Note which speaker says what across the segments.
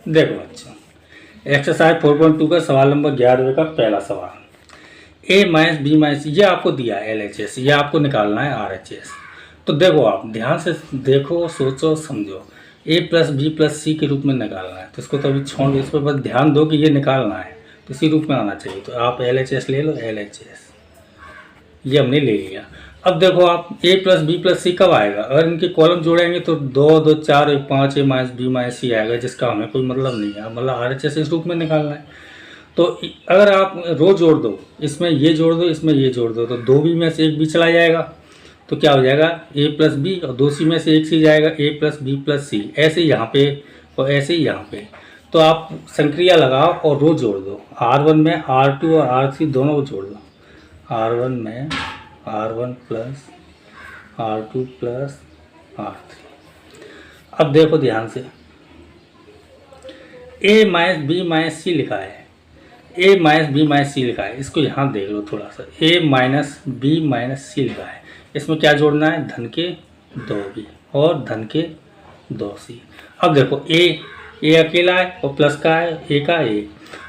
Speaker 1: देखो बच्चों, एक्सरसाइज 4.2 का सवाल नंबर 11 का पहला सवाल। ए माइनस बी माइनस ये आपको दिया है LHS, ये आपको निकालना है RHS। तो देखो आप ध्यान से देखो, सोचो, समझो। ए प्लस बी प्लस सी के रूप में निकालना है, तो इसको तो अभी छोड़ दो, इस पर बस ध्यान दो कि ये निकालना है, तो इसी रूप में आना चाहिए। तो आप LHS ले लो, LHS ये हमने ले लिया। अब देखो आप ए प्लस बी प्लस सी कब आएगा, अगर इनके कॉलम जोड़ेंगे तो 2 2 4 1 5 ए माइनस बी माइनस सी आएगा, जिसका हमें कोई मतलब नहीं है, मतलब RHS इस रूप में निकालना है। तो अगर आप रो जोड़ दो, इसमें ये जोड़ दो, इसमें ये जोड़ दो, तो 2 बी में से 1 बी चला जाएगा, तो क्या हो जाएगा ए प्लस बी, और 2 सी में से 1 सी जाएगा ए प्लस बी प्लस सी, ऐसे ही यहाँ पे और ऐसे ही यहाँ पे। तो आप संक्रिया लगाओ और रो जोड़ दो, R1 में R2 और R3 दोनों को जोड़ दो। R1 में R1 plus R2 plus R3। अब देखो ध्यान से, ए माइनस बी माइनस सी लिखा है, ए माइनस बी माइनस सी लिखा है, इसको यहाँ देख लो थोड़ा सा, ए माइनस बी माइनस सी लिखा है, इसमें क्या जोड़ना है, धन के 2 बी और धन के 2 सी। अब देखो ए अकेला है और प्लस का है, ए का ए,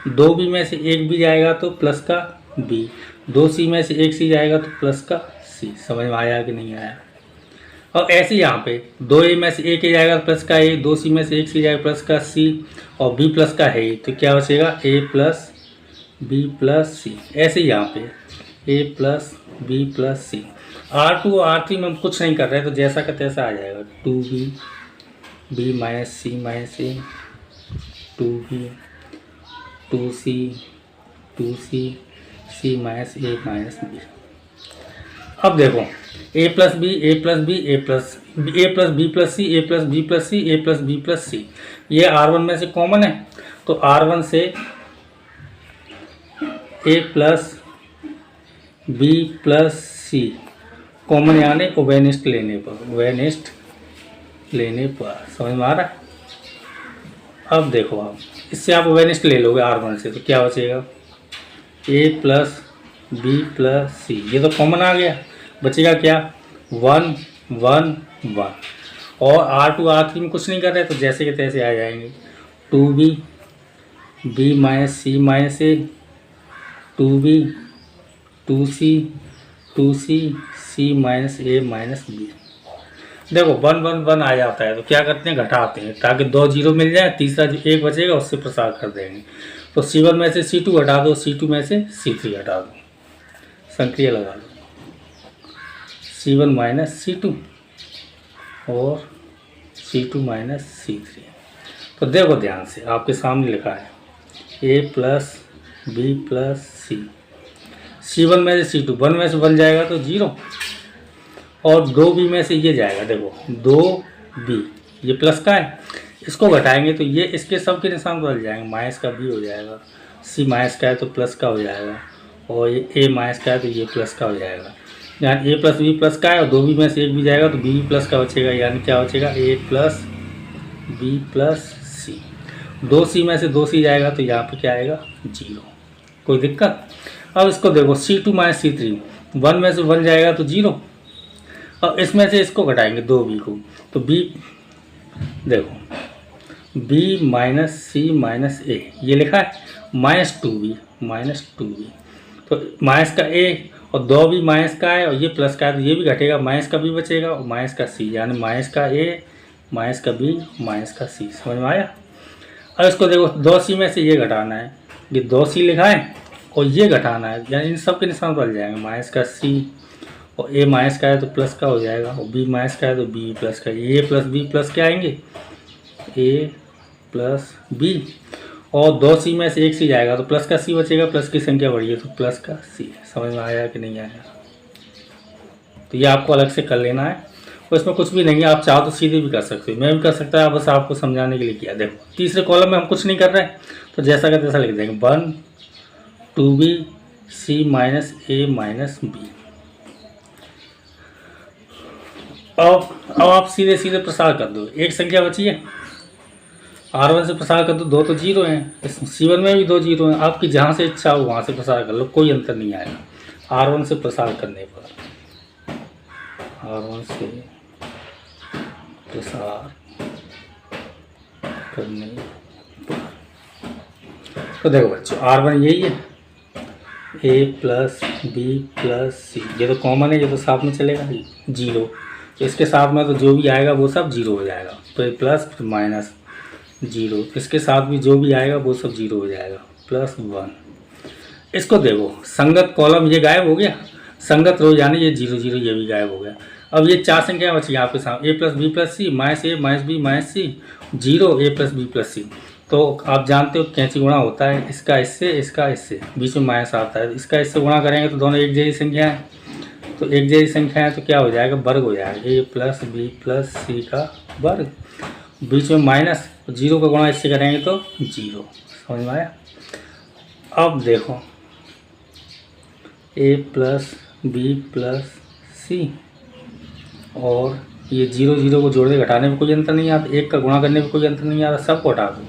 Speaker 1: 2 बी में से 1 बी जाएगा तो प्लस का बी, 2 सी में से 1 सी जाएगा तो प्लस का सी। समझ में आया कि नहीं आया। और ऐसे यहाँ पे 2 ए में से 1 ए जाएगा प्लस का ए, 2 सी में से 1 सी जाएगा प्लस का सी, और बी प्लस का है, तो क्या बचेगा ए प्लस बी प्लस सी। ऐसे ही यहाँ पे ए प्लस बी प्लस सी। R2 और R3 में हम कुछ नहीं कर रहे, तो जैसा का तैसा आ जाएगा, 2b B minus C minus A, 2b 2c 2c C minus A minus B. अब देखो ए प्लस बी ए प्लस बी ए प्लस बी प्लस सी ए प्लस बी प्लस सी ए प्लस बी प्लस सी, ये R1 में से कॉमन है, तो R1 से ए प्लस बी प्लस सी common यानी ओवेनिस्ट लेने पर, ओवेनिस्ट लेने पर। समझ में आ रहा है। अब देखो आप इससे आप ओवेनिस्ट ले लोगे R1 से, तो क्या बचेगा, ए प्लस बी प्लस सी, ये तो कॉमन आ गया, बचेगा क्या 1 1 1। और R2 R3 में कुछ नहीं कर रहे, तो जैसे के तैसे आ जाएंगे, 2b B minus C minus A, 2b 2c 2c C minus A minus B. देखो 1 1 1 आ जाता है, तो क्या करते हैं, घटाते हैं, ताकि 2 0 मिल जाए, तीसरा जो 1 बचेगा उससे प्रसार कर देंगे। तो C1 में से C2 हटा दो, C2 में से C3 हटा दो, संक्रिया लगा दो, C1 माइनस C2 और C2 माइनस C3। तो देखो ध्यान से, आपके सामने लिखा है ए प्लस बी प्लस सी, C1 में से C2, 1 में से 1 जाएगा तो 0, और 2b में से ये जाएगा, देखो 2b ये प्लस का है, इसको घटाएंगे तो ये इसके सब के निशान बदल जाएंगे, माइनस का b हो जाएगा, c माइनस का है तो प्लस का हो जाएगा, और ये a माइनस का है तो ये प्लस का हो जाएगा। यानी a प्लस बी प्लस का है, और 2b में से 1 भी जाएगा तो b प्लस का बचेगा, यानी क्या बचेगा, a plus B plus c. 2c में से 2c जाएगा तो यहाँ पे क्या आएगा, 0। कोई दिक्कत। अब इसको देखो C2 माइनस C3, 1 में से 1 जाएगा तो 0, और इसमें से इसको घटाएंगे 2b को, तो b देखो b माइनस सी माइनस ए, ये लिखा है माइनस 2b, तो माइनस का a और 2b माइनस का है, और ये प्लस का है, तो ये भी घटेगा, माइनस का b बचेगा और माइनस का c, यानी माइनस का a माइनस का b माइनस का c। समझ में आया। अब इसको देखो 2c में से ये घटाना है, ये 2c लिखा है और ये घटाना है, यानी इन सब के निशान बदल जाएंगे, माइनस का c और a माइनस का है तो प्लस का हो जाएगा, और b माइनस का है तो b प्लस का, a प्लस b प्लस क्या आएंगे, a प्लस b, और 2c में से 1 c जाएगा तो प्लस का c बचेगा, प्लस की संख्या बढ़ी है तो प्लस का c। समझ में आया कि नहीं आया। तो ये आपको अलग से कर लेना है, और इसमें कुछ भी नहीं है, आप चाहो तो सीधे भी कर सकते हो, मैं भी कर सकता है, बस आपको समझाने के लिए किया। देखो तीसरे कॉलम में हम कुछ नहीं कर रहे हैं, तो जैसा का तैसा लिख देंगे, 1 2b c minus A minus B. अब आप सीधे सीधे प्रसार कर दो, एक संख्या बची है, R1 से प्रसार कर दो, 2 तो 0 हैं, C1 में भी 2 0 हैं, आपकी जहाँ से इच्छा हो वहाँ से प्रसार कर लो, कोई अंतर नहीं आएगा। R1 से प्रसार करने पर, R1 से प्रसार करने पर तो देखो बच्चों R1 यही है, a प्लस बी प्लस सी, ये तो कॉमन है, ये तो साथ में चलेगा 0, तो इसके साथ में तो जो भी आएगा वो सब 0 हो जाएगा, तो ये प्लस फिर माइनस 0, इसके साथ भी जो भी आएगा वो सब 0 हो जाएगा, प्लस 1। इसको देखो संगत कॉलम ये गायब हो गया, संगत रो यानी ये 0 0 ये भी गायब हो गया। अब ये 4 संख्या बची यहाँ पे सामने, a plus B plus C minus A minus B minus C 0 a plus B plus C. तो आप जानते हो कैंची गुणा होता है, इसका इससे बीच में माइनस आता है, इसका इससे गुणा करेंगे तो दोनों एक जैसी संख्या है, तो एक जैसी संख्या है तो क्या हो जाएगा, वर्ग हो जाएगा, a प्लस बी प्लस सी का वर्ग, बीच में माइनस, 0 का गुणा इससे करेंगे तो 0। समझ में आया। अब देखो a प्लस बी प्लस सी, और ये 0 0 को जोड़ने घटाने में कोई अंतर नहीं आता, 1 का गुणा करने में कोई अंतर नहीं आता, सबको हटा दो,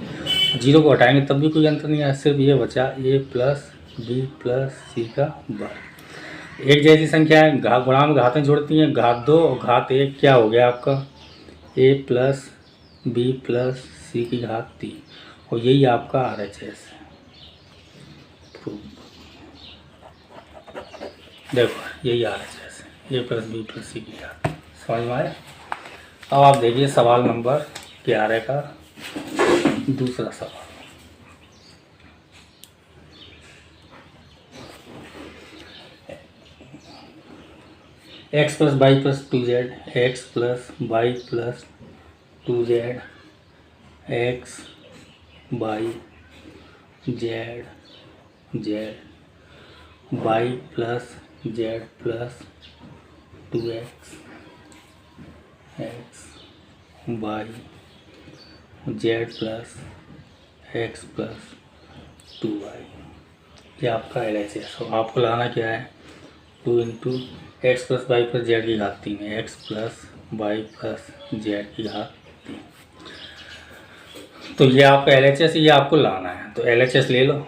Speaker 1: 0 को हटाएंगे तब भी कोई अंतर नहीं आता, सिर्फ ये बचा a प्लस बी प्लस सी का वर्ग। एक जैसी संख्या है, गुणा में घातें जोड़ती हैं, घात 2 और घात 1 क्या हो गया आपका a प्लस बी प्लस सी की घात 3, और यही आपका RHS है। देखो यही RHS है, a प्लस बी प्लस सी की घात। समझ में आया। अब आप देखिए सवाल नंबर 11 का दूसरा सवाल। x plus Y plus 2z, x plus Y plus 2z, x y z z y plus z plus 2x, x y z plus x plus 2y, ये आपका LHS हो। आपको लगाना क्या है, 2 into x plus Y plus Z की घात 3 है, x plus Y plus Z की घात 3, तो ये आपका LHS, ये आपको लाना है, तो LHS ले लो।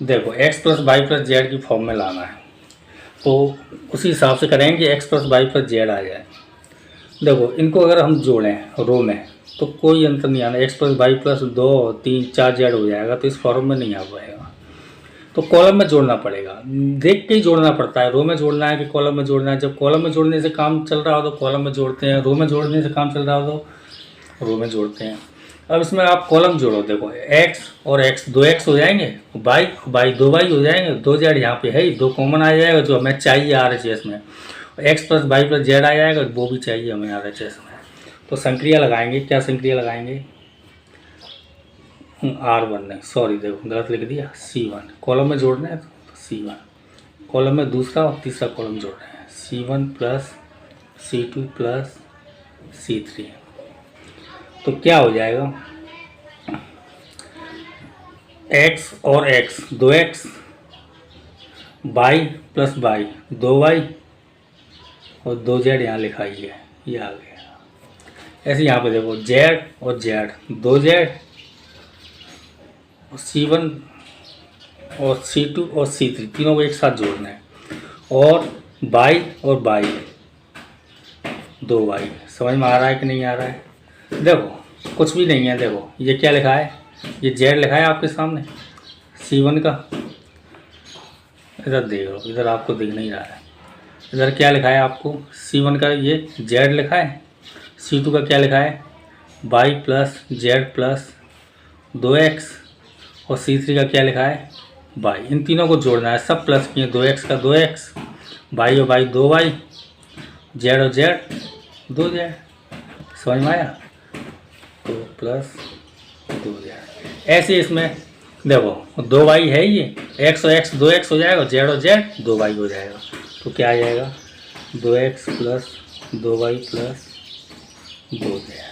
Speaker 1: देखो X plus Y plus Z की फॉर्म में लाना है, तो उसी हिसाब से करेंगे X plus Y plus Z आ जाए। देखो इनको अगर हम जोड़ें रो में तो कोई अंतर नहीं आना, x plus Y plus 2 3 4 z हो जाएगा, तो इस फॉर्म में नहीं आ पाएगा, तो कॉलम में जोड़ना पड़ेगा, देख के ही जोड़ना पड़ता है, रो में जोड़ना है कि कॉलम में जोड़ना है। जब कॉलम में जोड़ने से काम चल रहा हो तो कॉलम में जोड़ते हैं, रो में जोड़ने से काम चल रहा हो तो रो में जोड़ते हैं। अब इसमें आप कॉलम जोड़ो, देखो x और x 2x हो जाएंगे, y 2y हो जाएंगे, 2z यहाँ पे है ही, 2 कॉमन आ जाएगा जो हमें चाहिए RHS में, x plus Y plus Z आ जाएगा, वो भी चाहिए हमें RHS में। तो संक्रिया लगाएंगे, क्या संक्रिया लगाएंगे, R1 नहीं सॉरी देखो गलत लिख दिया, C1 कॉलम में जोड़ना है तो C1 कॉलम में दूसरा और तीसरा कॉलम जोड़ रहे हैं, C1 plus C2 plus C3, तो क्या हो जाएगा x और x 2x, y plus Y 2y और 2z यहाँ लिखाई है, ये आ गया। ऐसे यहाँ पे देखो z और z 2z और C1 और C2 और C3 तीनों को एक साथ जोड़ना है, और y और y 2y। समझ में आ रहा है कि नहीं आ रहा है। देखो कुछ भी नहीं है, देखो ये क्या लिखा है, ये z लिखा है आपके सामने C1 का, इधर देख लो, इधर आपको दिख नहीं रहा है, इधर क्या लिखा है आपको C1 का ये z लिखा है, C2 का क्या लिखा है y plus z plus 2x, और C3 का क्या लिखा है y। इन तीनों को जोड़ना है, सब प्लस किए, 2x का 2x, y और y 2y, z और z 2z। समझ में आया, तो प्लस 2z। ऐसे इसमें देखो 2y है, ये x और x 2x हो जाएगा, z और z 2y हो जाएगा, तो क्या आ जाएगा 2x plus 2y plus 2z।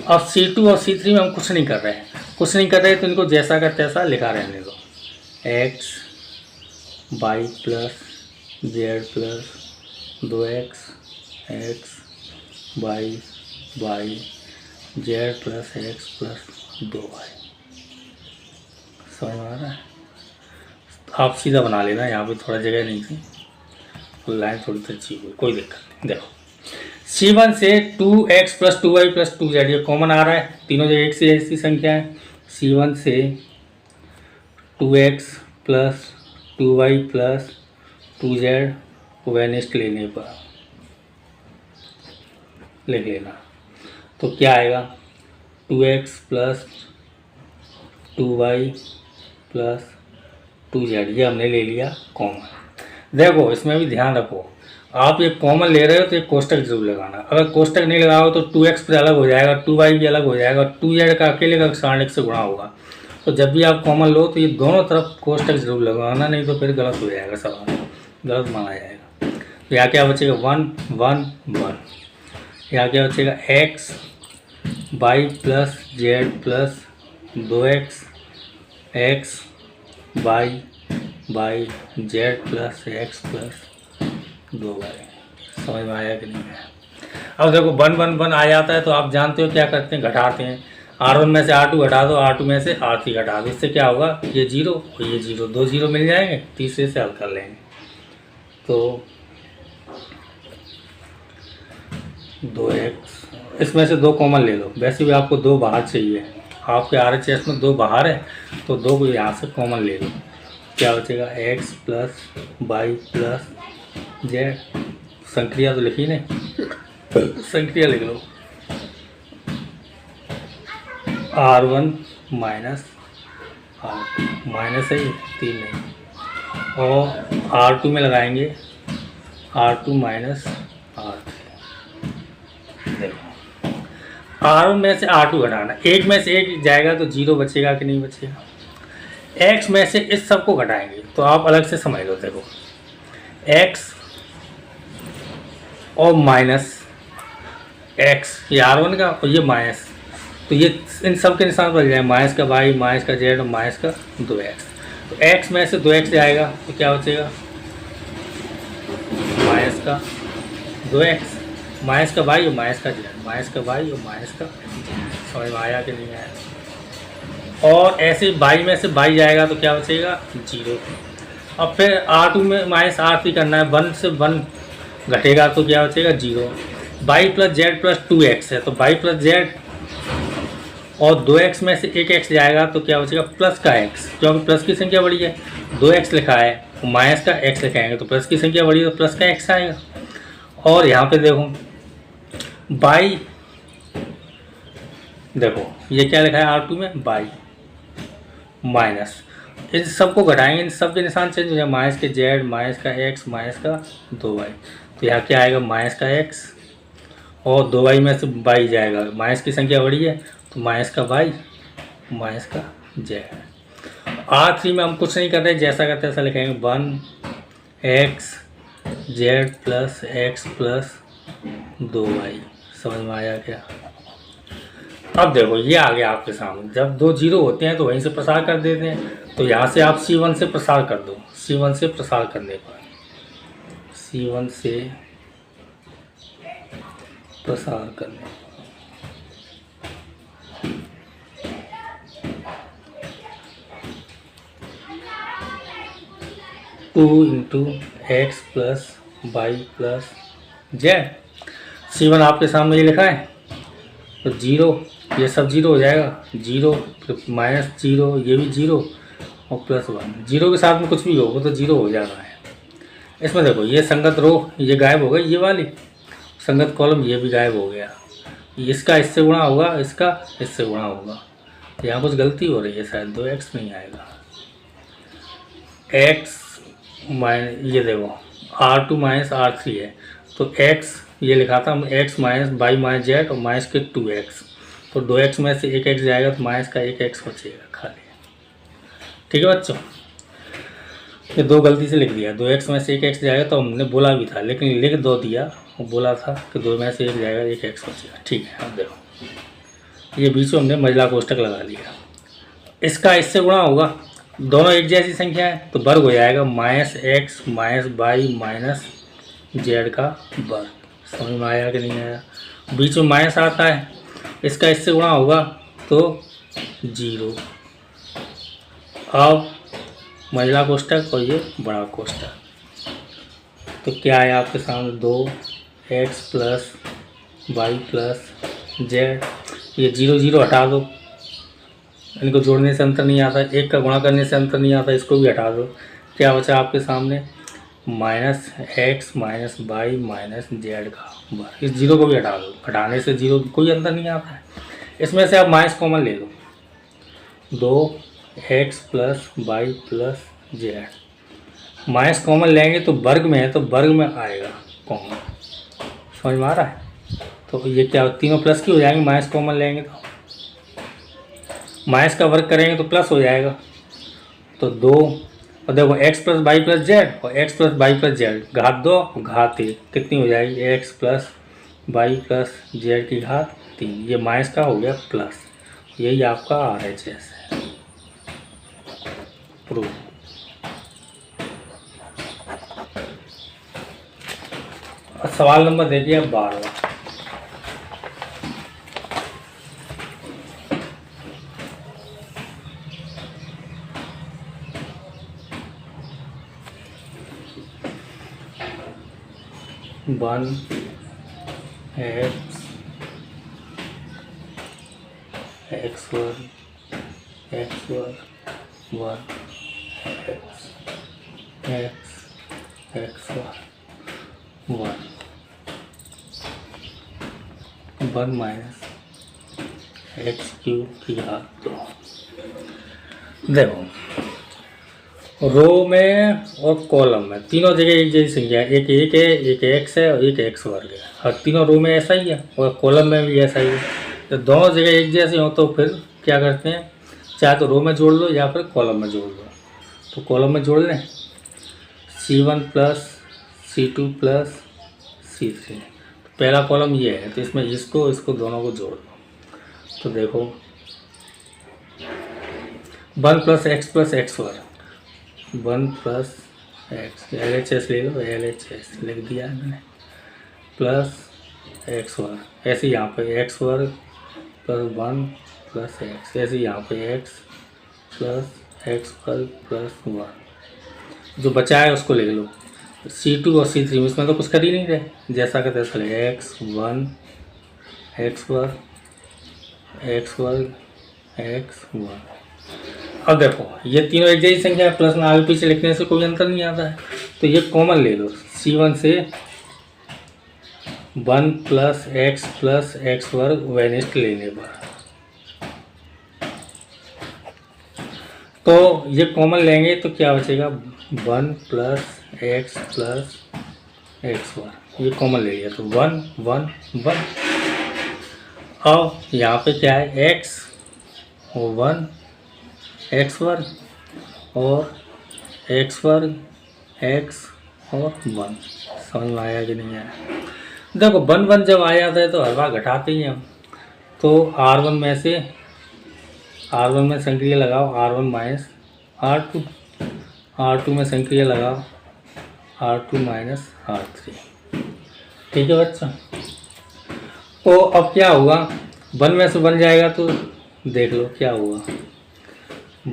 Speaker 1: अब C2 और C3 में हम कुछ नहीं कर रहे हैं, तो इनको जैसा का तैसा लिखा रहने दो, x y plus z plus 2x x y y z plus x plus 2y। समझ में आ रहा है। आप सीधा बना लेना, यहाँ पे थोड़ा जगह नहीं थी, लाइन थोड़ी सी अच्छी हुई, कोई दिक्कत नहीं। देखो C1 से 2x plus 2y plus 2z ये कॉमन आ रहा है, तीनों जगह एक से ऐसी संख्या है, C1 से 2x plus 2y plus 2z वेनिस्ट लेने पर लिख लेना। तो क्या आएगा 2x plus 2y plus 2z, ये हमने ले लिया कॉमन। देखो इसमें भी ध्यान रखो, आप ये कॉमन ले रहे हो तो एक कोष्टक जरूर लगाना। अगर कोष्टक नहीं लगाओ तो 2x भी अलग हो जाएगा, 2y भी अलग हो जाएगा, 2z का अकेले का सारण 1 से गुणा होगा। तो जब भी आप कॉमन लो तो ये दोनों तरफ कोष्टक जरूर लगाना, नहीं तो फिर गलत हो जाएगा, सवाल गलत माना जाएगा। तो यहाँ क्या बचेगा 1 1 1। यहाँ क्या बचेगा x y plus z plus 2x x y z plus x plus 2y। समझ में आया कि नहीं आया? अब देखो 1 1 1 आ जाता है तो आप जानते हो क्या करते हैं, घटाते हैं। R1 में से R2 घटा दो, R2 में से R3 घटा दो, इससे क्या होगा ये 0 और ये 0, 2 0 मिल जाएंगे, तीसरे से हल कर लेंगे। तो 2x, इसमें से 2 कॉमन ले लो, वैसे भी आपको 2 बाहर चाहिए, आपके RHS में 2 बाहर है तो 2 को यहाँ से कॉमन ले लो। क्या बचेगा x plus Y plus Z, संक्रिया तो लिखी नहीं, संक्रिया लिख लो R1 माइनस R2 माइनस है 3 नहीं, और R2 में लगाएंगे R2 माइनस R3। देखो R1 में से R2 घटाना, एक में से एक जाएगा तो 0 बचेगा कि नहीं बचेगा। x में से इस सब को घटाएंगे तो आप अलग से समझ लो। देखो x और माइनस x, ये R1 का और ये माइनस, तो ये इन सब के निशान बदल जाए, माइनस का y माइनस का z और माइनस का 2x। तो x में से 2x जाएगा तो क्या बचेगा माइनस का 2x, माइनस का y और माइनस का z, माइनस का y और माइनस का z। समझ में आया कि नहीं आया? और ऐसे y में से y जाएगा तो क्या बचेगा 0। अब फिर R2 में माइनस R3 करना है, 1 से 1 घटेगा तो क्या बचेगा 0। y plus z plus 2x है तो y प्लस जेड, और 2x में से एक x जाएगा तो क्या बचेगा प्लस का x, क्योंकि प्लस की संख्या बड़ी है, 2x लिखा है तो माइनस का x लिखाएंगे तो प्लस की संख्या बड़ी है तो प्लस का x आएगा। और यहाँ पे देखो y, देखो ये क्या लिखा है R2 में y माइनस, इन सबको घटाएंगे, इन सब के निशान चेंज हो जाए, माइनस के z माइनस का x माइनस का 2y। तो यहाँ क्या आएगा माइनस का x, और 2y में से y जाएगा, माइनस की संख्या बड़ी है तो माइनस का y माइनस का z। R3 में हम कुछ नहीं कर रहे, जैसा करते ऐसा लिखेंगे 1x z plus x plus 2y। समझ में आया क्या? अब देखो ये आ गया आपके सामने, जब 2 0 होते हैं तो वहीं से प्रसार कर देते हैं, तो यहाँ से आप C1 से प्रसार कर दो, C1 से प्रसार करने पर, C1 से प्रसार करने पर 2 into x plus Y plus z. C1 आपके सामने ये लिखा है तो 0, ये सब 0 हो जाएगा, 0 माइनस 0, ये भी 0 और प्लस 1, 0 के साथ में कुछ भी हो वो तो 0 हो जाना है। इसमें देखो ये संगत रो ये गायब हो गई, ये वाली संगत कॉलम ये भी गायब हो गया, इसका इससे गुणा होगा, इसका इससे गुणा होगा, यहाँ कुछ गलती हो रही है शायद, 2x नहीं आएगा, x माइनस ये देखो R2 माइनस R3 है तो x ये लिखा था हम x minus y minus z और माइनस के 2x, तो 2x में से एक x जाएगा तो माइनस का एक x बचेगा खाली। ठीक है बच्चों, ये 2 गलती से लिख दिया, 2x में से एक x जाएगा तो हमने बोला भी था लेकिन लिख 2 दिया और बोला था कि 2 में से एक जाएगा एक x बचेगा। ठीक है, अब देखो ये बीच में हमने मझला कोष्टक लगा लिया, इसका इससे गुणा होगा, दोनों एक जैसी संख्या है तो वर्ग हो जाएगा minus x minus y minus z का वर्ग। समझ में आया कि नहीं आया? बीच में माइनस आता है, इसका इससे गुणा होगा तो 0। अब मझला कोष्टक और ये बड़ा कोष्टक, तो क्या है आपके सामने 2x plus Y plus Z, ये 0 0 हटा दो, इनको जोड़ने से अंतर नहीं आता, एक का गुणा करने से अंतर नहीं आता, इसको भी हटा दो। क्या बचा आपके सामने? Minus x minus y minus z का वर्ग। इस जीरो को भी हटा दो, हटाने से जीरो कोई अंतर नहीं आता है। इसमें से आप माइनस कॉमन ले लो, 2x plus Y plus z. Minus common लेंगे तो वर्ग में है तो वर्ग में आएगा कॉमन, समझ में आ रहा है? तो ये क्या तीनों प्लस की हो जाएंगे, माइनस कॉमन लेंगे तो माइनस का वर्ग करेंगे तो प्लस हो जाएगा। तो 2 और देखो x plus Y plus z और x plus Y plus z, घात 2 घात 1 कितनी हो जाएगी? x plus Y plus Z की घात 3। ये माइनस का हो गया प्लस, यही आपका RHS है। प्रूफ। सवाल नंबर देखिए अब 12वां। One X one one X one minus X cube की घात 2। देखो रो में और कॉलम में तीनों जगह एक जैसी संख्या है, एक है, एक एक्स है और एक एक्स वर्ग है। और तीनों रो में ऐसा ही है और कॉलम में भी ऐसा ही है। तो दोनों जगह एक जैसे हो तो फिर क्या करते हैं, चाहे तो रो में जोड़ लो या फिर कॉलम में जोड़ लो। तो कॉलम में जोड़ लें, C1 plus C2 plus C3। तो पहला कॉलम ये है तो इसमें इसको दोनों को जोड़ दो। तो देखो 1 प्लस एक्स वर्ग, 1 प्लस एक्स, LHS ले लो, LHS लिख दिया है मैंने, प्लस एक्स वर्ग। ऐसे यहाँ पे एक्स वर्ग प्लस 1 प्लस एक्स, ऐसे यहाँ पे एक्स प्लस एक्स वर्ग प्लस 1। जो बचा है उसको लिख लो, C2 और C3 इसमें तो कुछ कर ही नहीं रहे, जैसा का तैसा लगेगा। x1 एक्स वर्ग x1। अब देखो ये तीनों एक जैसी संख्या है, प्लस में आगे पीछे लिखने से कोई अंतर नहीं आता है। तो ये कॉमन ले लो, C1 से 1 प्लस एक्स वर्ग वेनिस्ट लेने पर। तो ये कॉमन लेंगे तो क्या बचेगा? 1 प्लस एक्स वर्ग, ये कॉमन ले लिया तो 1 1 1। अब यहाँ पे क्या है, x और 1 एक्स वर्ग और एक्स वर्ग x और 1। समझ में आया कि नहीं आया? देखो 1 1 जब आ जाता है तो हर बार घटाते ही हम। तो R1 में संक्रिय लगाओ, R1 माइनस R2 में संक्रिय लगाओ, R2 माइनस R3। ठीक है बच्चा। तो अब क्या होगा, 1 में से बन जाएगा तो देख लो क्या होगा,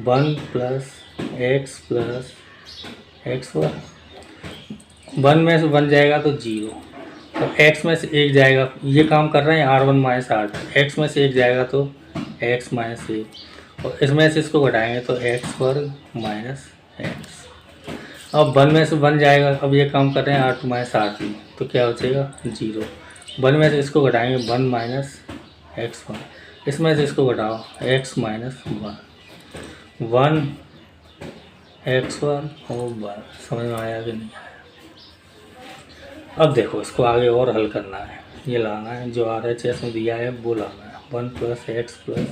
Speaker 1: 1 प्लस एक्स वर्ग, 1 में से बन जाएगा तो 0। तो x में से एक जाएगा, ये काम कर रहे हैं R1 माइनस R2, x में से एक जाएगा तो x माइनस 1 और इसमें से इसको घटाएंगे तो एक्स वर्ग माइनस एक्स। अब 1 में से बन जाएगा, अब ये काम कर रहे हैं R2 माइनस R3, तो क्या बचेगा 0। 1 में से इसको घटाएंगे 1 माइनस x1, इसमें से इसको घटाओ x माइनस 1 एक्स वर्ग और 1। समझ में आया कि नहीं आया? अब देखो इसको आगे और हल करना है, ये लाना है जो RHS में दिया है वो लाना है। 1 प्लस एक्स वर्ग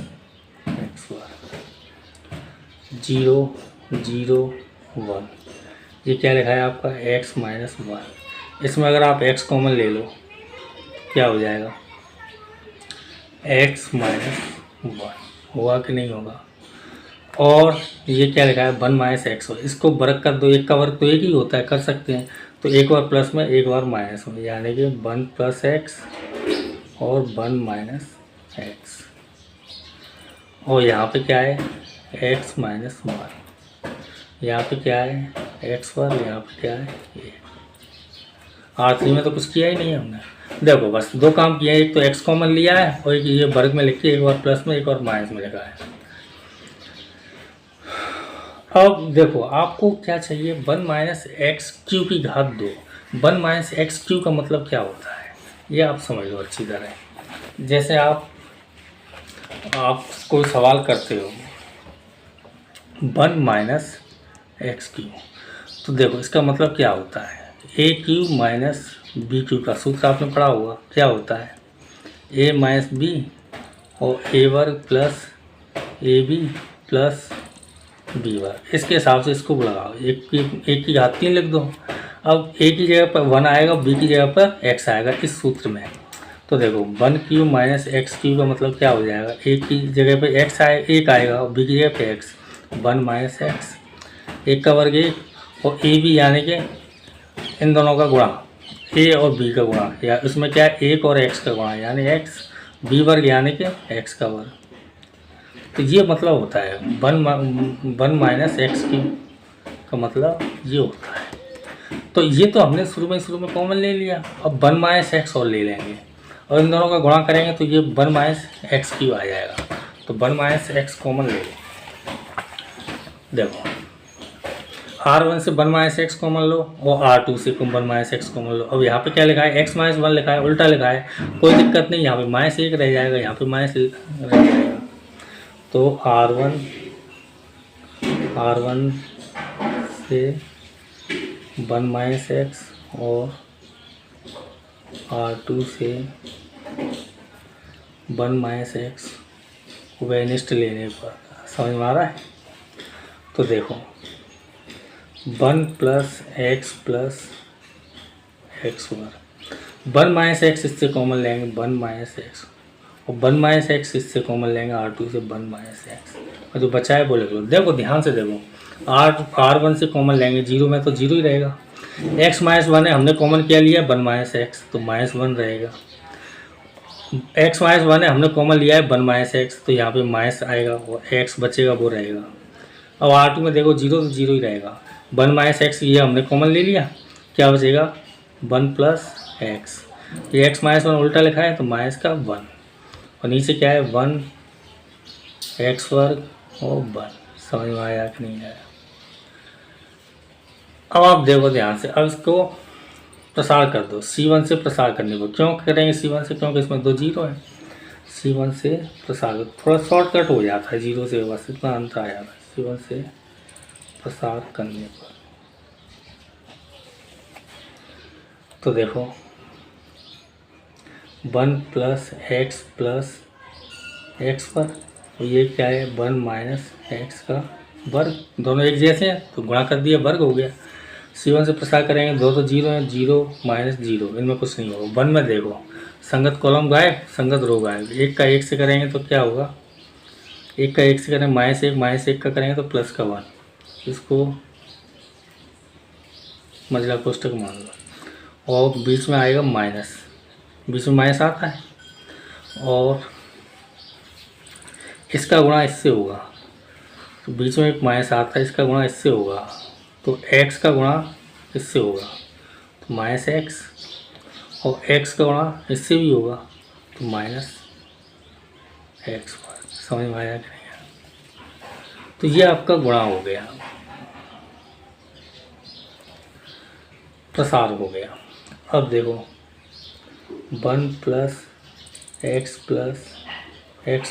Speaker 1: 0 0 1, ये क्या लिखा है आपका x माइनस 1। इसमें अगर आप x कॉमन ले लो क्या हो जाएगा, x माइनस 1 होगा कि नहीं होगा। और ये क्या लिखा है 1 माइनस एक्स, इसको वर्ग कर दो, एक का वर्ग तो एक ही होता है, कर सकते हैं। तो एक बार प्लस में एक बार माइनस में, यानी कि 1 प्लस एक्स और 1 माइनस एक्स। और यहाँ पे क्या है x माइनस 1, यहाँ पे क्या है एक्स वर्ग, यहाँ पे क्या है ये। R3 में तो कुछ किया ही नहीं है हमने। देखो बस दो काम किए हैं, एक तो x कॉमन लिया है और एक ये वर्ग में लिख के एक बार प्लस में एक और माइनस में लिखा है। अब देखो आपको क्या चाहिए, 1 माइनस एक्स क्यू की घात 2। 1 माइनस एक्स क्यू का मतलब क्या होता है ये आप समझ लो अच्छी तरह। जैसे आप कोई सवाल करते हो 1 माइनस एक्स क्यू, तो देखो इसका मतलब क्या होता है, ए क्यू माइनस बी क्यू का सूत्र आपने पढ़ा होगा, क्या होता है ए माइनस बी और ए वर्ग plus a b plus B वर्ग। इसके हिसाब से इसको लगाओ, एक की घात 3 लिख दो। अब ए की जगह पर 1 आएगा, बी की जगह पर एक्स आएगा इस सूत्र में। तो देखो 1 क्यू माइनस एक्स क्यू का मतलब क्या हो जाएगा, ए की जगह पे एक्स एक आएगा और बी की जगह पे एक्स, 1 माइनस एक्स, एक का वर्ग एक और ए बी यानी कि इन दोनों का गुणा, ए और बी का गुणा, या इसमें क्या है एक और एक्स का गुणा यानी एक्स, बी वर्ग यानी कि एक्स का वर्ग। तो ये मतलब होता है 1 माइनस एक्स क्यू का मतलब ये होता है। तो ये तो हमने शुरू में कॉमन ले लिया, अब 1 माइनस एक्स और ले लेंगे और इन दोनों का गुणा करेंगे तो ये 1 माइनस एक्स क्यू आ जाएगा। तो 1 माइनस एक्स कॉमन ले लें। देखो R1 से 1 माइनस एक्स कॉमन लो और R2 से 1 माइनस एक्स कॉमन लो। अब यहाँ पे क्या लिखा है, x माइनस 1 लिखा है, उल्टा लिखा है, कोई दिक्कत नहीं, यहाँ पे माइनस 1 रह जाएगा, यहाँ पे माइनस रह जाएगा। तो R1 से 1 माइनस एक्स और R2 से 1 माइनस एक्स वेनिस्ट लेने पर, समझ में आ रहा है। तो देखो 1 प्लस एक्स वर्ग, 1 माइनस एक्स इससे कॉमन लेंगे 1 माइनस एक्स, और 1 माइनस एक्स इससे कॉमन लेंगे R2 से 1 माइनस एक्स, और जो बचा है वो लिख लो। देखो ध्यान से देखो, R1 से कॉमन लेंगे, जीरो में तो जीरो ही रहेगा, x माइनस 1 है हमने कॉमन क्या लिया 1 माइनस एक्स, तो माइनस 1 रहेगा, x माइनस 1 है हमने कॉमन लिया है 1 माइनस एक्स, तो यहाँ पे माइनस आएगा और x बचेगा वो रहेगा। अब R2 में देखो जीरो तो जीरो ही रहेगा, 1 माइनस एक्स ये हमने कॉमन ले लिया, क्या बचेगा 1 प्लस एक्स, ये x माइनस 1 उल्टा लिखा है तो माइनस का 1, और नीचे क्या है 1 एक्स वर्ग और 1। समझ में आया कि नहीं आया। अब आप देखो ध्यान से, अब इसको प्रसार कर दो, C1 से प्रसार करने को, क्यों करेंगे C1 से, क्योंकि इसमें 2 जीरो है, C1 से प्रसार थोड़ा शॉर्टकट हो जाता है, जीरो से बस इतना अंतर आ जाता है C1 से प्रसार करने पर। तो देखो 1 प्लस एक्स पर, तो ये क्या है 1 माइनस एक्स का वर्ग, दोनों एक जैसे हैं तो गुणा कर दिया, वर्ग हो गया। C1 से प्रसार करेंगे, दो तो जीरो है, जीरो माइनस जीरो, इनमें कुछ नहीं होगा। 1 में देखो संगत कॉलम गायब, संगत रो गायब, एक का एक से करेंगे तो क्या होगा, एक का एक से करेंगे माइनस एक का करेंगे तो प्लस का 1, इसको मझला कोष्टक मान लो, और बीच में आएगा माइनस, बीच में माइनस आता है, और इसका गुणा इससे होगा, तो बीच में एक माइनस आता है, इसका गुणा इससे होगा, तो x का गुणा इससे होगा तो माइनस एक्स, और x का गुणा इससे भी होगा तो माइनस एक्स। समझ में आया कि नहीं? तो ये आपका गुणा हो गया, प्रसार हो गया। अब देखो 1 प्लस एक्स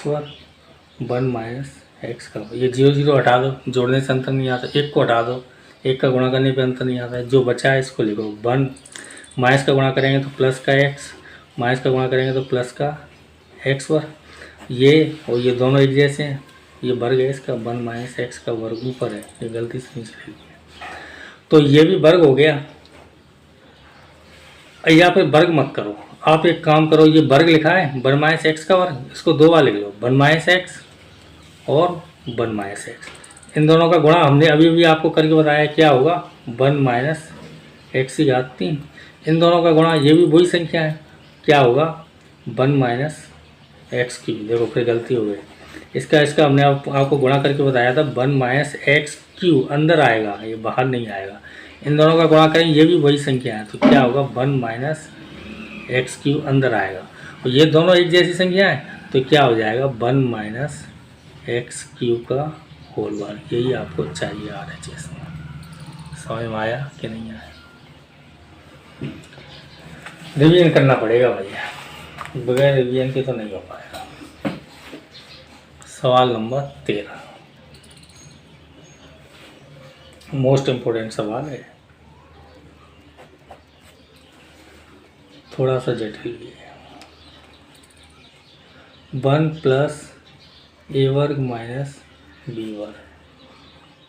Speaker 1: वर्ग 1 माइनस एक्स का, ये जीरो जीरो हटा दो, जोड़ने से अंतर नहीं आता, एक को हटा दो, एक का गुणा करने पे अंतर नहीं आता है, जो बचा है इसको लिखो। 1 माइनस का गुणा करेंगे तो प्लस का एक्स, माइनस का गुणा करेंगे तो प्लस का एक्स वर्ग, ये और ये दोनों एक जैसे हैं, ये वर्ग है इसका, 1 माइनस एक्स का वर्ग ऊपर है, ये गलती से नीचे लिख दिया, तो ये भी वर्ग हो गया। यहाँ पे वर्ग मत करो, आप एक काम करो, ये वर्ग लिखा है 1 माइनस एक्स का वर्ग, इसको 2 बार लिख लो, 1 माइनस एक्स और 1 माइनस एक्स, इन दोनों का गुणा हमने अभी भी आपको करके बताया क्या होगा 1 माइनस एक्स की घात 3, इन दोनों का गुणा ये भी वही संख्या है, क्या होगा 1 माइनस एक्स क्यू। देखो फिर गलती हो गई, इसका हमने आपको गुणा करके बताया था 1 माइनस एक्स क्यू, अंदर आएगा ये बाहर नहीं आएगा, इन दोनों का गुणा करें ये भी वही संख्या है, तो क्या होगा 1 माइनस एक्स क्यू अंदर आएगा, और ये दोनों एक जैसी संख्या है तो क्या हो जाएगा 1 माइनस एक्स क्यू का होल वर्ग, यही आपको चाहिए RHS में। समझ में आया कि नहीं आया? रिवीजन करना पड़ेगा भैया, बगैर रिवीजन के तो नहीं हो पाएगा। सवाल नंबर 13 मोस्ट इम्पोर्टेंट सवाल है, थोड़ा सा जटिल भी है। 1 प्लस ए वर्ग माइनस बी वर्ग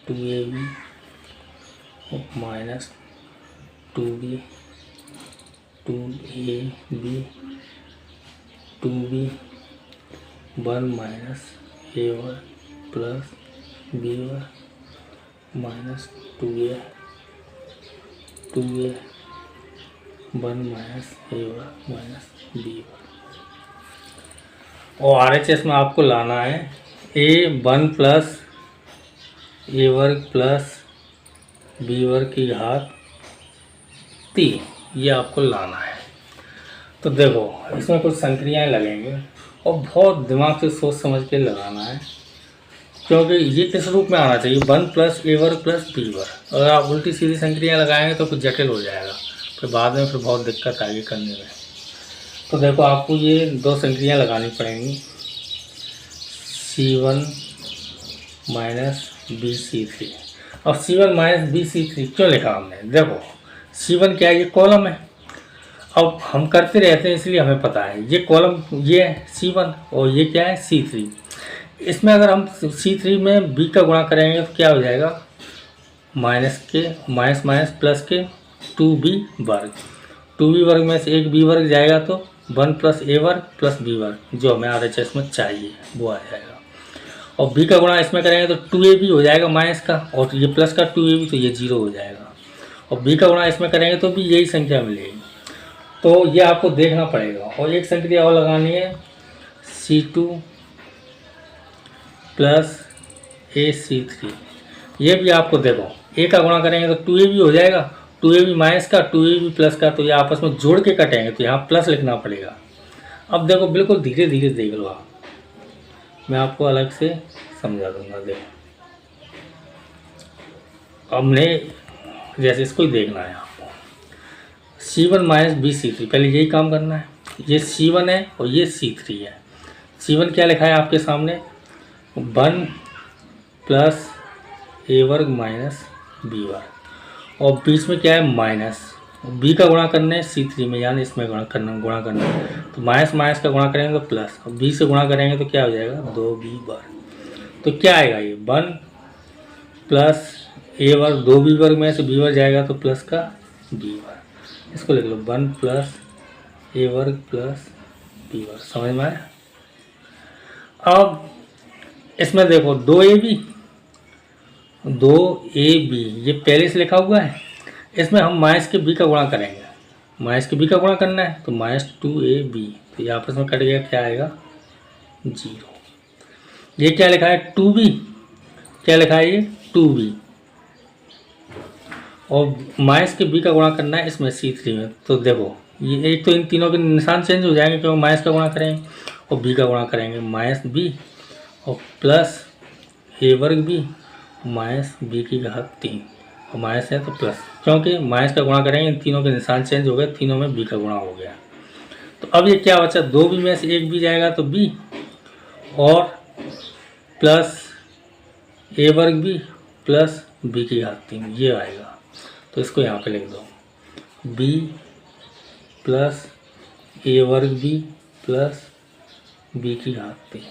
Speaker 1: 2ab minus 2b 2ab 2b 1 minus ए वर्ग प्लस बी वर्ग माइनस 2a 1 माइनस ए वर्ग माइनस बी वर्ग। और RHS में आपको लाना है a1 प्लस ए वर्ग प्लस बी वर्ग की घात 3, ये आपको लाना है। तो देखो इसमें कुछ संक्रियाएं लगेंगे और बहुत दिमाग से सोच समझ के लगाना है, क्योंकि ये इस रूप में आना चाहिए 1 प्लस ए वर्ग प्लस बी वर्ग। अगर आप उल्टी सीधी संक्रियाएं लगाएंगे तो कुछ जटिल हो जाएगा, फिर बाद में फिर बहुत दिक्कत आएगी करने में। तो देखो आपको ये दो संक्रियाएं लगानी पड़ेंगी, C1 माइनस BC3। और C1 माइनस BC3 क्यों लिखा हमने? देखो C1 क्या है, ये कॉलम है। अब हम करते रहते हैं इसलिए हमें पता है, ये कॉलम ये है C1 और ये क्या है C3। इसमें अगर हम C3 में B का गुणा करेंगे तो क्या हो जाएगा, माइनस माइनस प्लस के 2b वर्ग, 2b वर्ग में से एक b वर्ग जाएगा तो 1 प्लस ए वर्ग प्लस बी वर्ग, जो हमें RHS में चाहिए वो आ जाएगा। और b का गुणा इसमें करेंगे तो 2ab हो जाएगा माइनस का, और ये प्लस का 2ab तो ये 0 हो जाएगा। और b का गुणा इसमें करेंगे तो भी यही संख्या मिलेगी। तो ये आपको देखना पड़ेगा। और एक संक्रिया और लगानी है C2 प्लस AC3, ये भी आपको देखो a का गुणा करेंगे तो 2ab हो जाएगा, 2ab माइनस का 2ab प्लस का, तो ये आपस में जोड़ के कटेंगे तो यहाँ प्लस लिखना पड़ेगा। अब देखो बिल्कुल धीरे धीरे देख लो आप, मैं आपको अलग से समझा दूंगा। देखो हमने जैसे इसको ही देखना है आपको, C1 माइनस BC3, पहले यही काम करना है। ये C1 है और ये C3 है। C1 क्या लिखा है आपके सामने, 1 प्लस ए वर्ग माइनस बी वर्ग, और बीच में क्या है माइनस, b का गुणा करना है C3 में, यानी इसमें गुणा करना है तो माइनस माइनस का गुणा करेंगे तो प्लस, और b से गुणा करेंगे तो क्या हो जाएगा 2b वर्ग। तो क्या आएगा ये 1 प्लस ए वर्ग, 2b वर्ग में से b वर्ग जाएगा तो प्लस का b वर्ग, इसको लिख लो 1 प्लस ए वर्ग प्लस बी वर्ग। समझ में आया? अब इसमें देखो 2ab ये पहले से लिखा हुआ है, इसमें हम माइनस के b का गुणा करेंगे, माइनस के b का गुणा करना है तो माइनस 2ab, तो ये आपस में कट गया, क्या आएगा 0। ये क्या लिखा है 2b, क्या लिखा है ये 2b, और माइनस के b का गुणा करना है इसमें C3 में। तो देखो ये एक तो इन तीनों के निशान चेंज हो जाएंगे, क्योंकि माइनस का गुणा करेंगे और b का गुणा करेंगे माइनस b, और प्लस ए वर्ग b माइनस b की घात 3, और माइनस है तो प्लस, क्योंकि माइनस का गुणा करेंगे इन तीनों के निशान चेंज हो गए, तीनों में b का गुणा हो गया। तो अब ये क्या बचा, 2b में से एक b जाएगा तो b, और प्लस ए वर्ग b प्लस b की घात 3, ये आएगा। तो इसको यहाँ पे लिख दो b प्लस ए वर्ग b प्लस b की घात 3।